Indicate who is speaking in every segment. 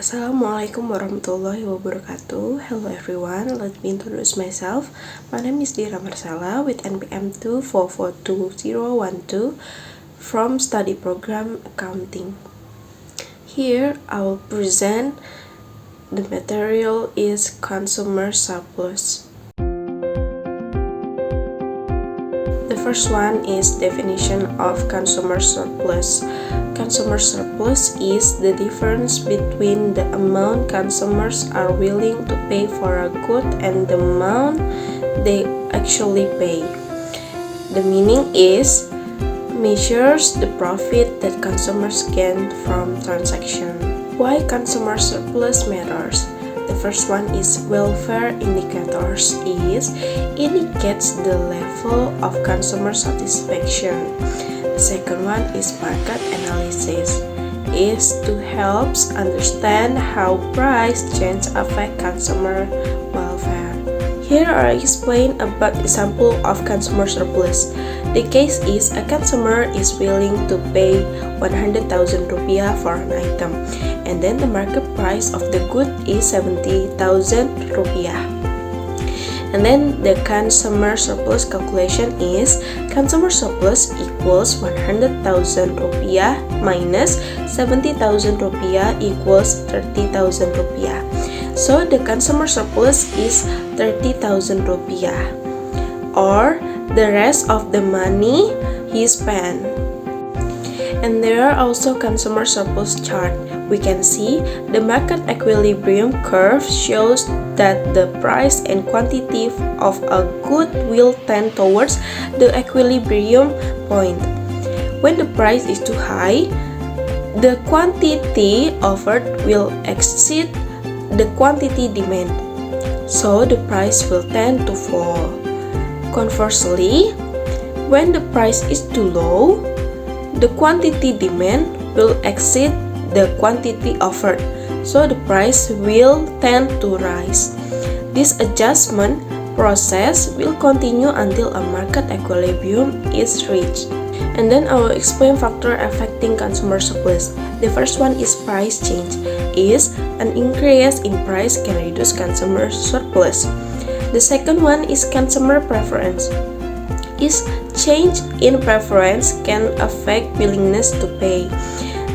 Speaker 1: Assalamualaikum warahmatullahi wabarakatuh. Hello everyone, let me introduce myself. My name is Dira Marsella with NPM 2442012 from study program Accounting. Here I will present the material is consumer surplus. The first one is definition of consumer surplus. Consumer surplus is the difference between the amount consumers are willing to pay for a good and the amount they actually pay. The meaning is measures the profit that consumers gain from transaction. Why consumer surplus matters? The first one is welfare indicators indicates the level of consumer satisfaction. The second one is market analysis is to help understand how price change affect consumer welfare. Here I explain about example of consumer surplus. The case is a consumer is willing to pay 100,000 rupiah for an item, and then the market price of the good is 70,000 rupiah. And then the consumer surplus calculation is consumer surplus equals 100,000 rupiah minus 70,000 rupiah equals 30,000 rupiah. So the consumer surplus is 30,000 rupiah, or the rest of the money he spent. And there are also consumer surplus chart. We can see the market equilibrium curve shows that the price and quantity of a good will tend towards the equilibrium point. When the price is too high, the quantity offered will exceed the quantity demand, so the price will tend to fall. Conversely, when the price is too low, the quantity demand will exceed the quantity offered, so the price will tend to rise. This adjustment process will continue until a market equilibrium is reached. And then I will explain factor affecting consumer surplus. The first one is price change. Is an increase in price can reduce consumer surplus. The second one is consumer preference. Is change in preference can affect willingness to pay.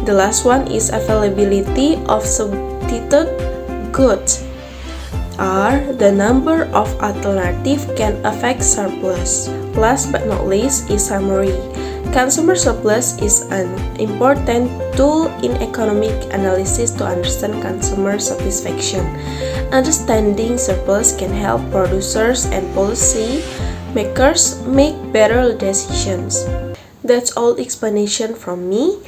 Speaker 1: The last one is availability of substitute goods. The number of alternatives can affect surplus. Last but not least is summary. Consumer surplus is an important tool in economic analysis to understand consumer satisfaction. Understanding surplus can help producers and policy makers make better decisions. That's all explanation from me.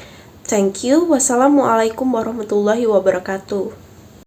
Speaker 1: Thank you. Wassalamualaikum warahmatullahi wabarakatuh.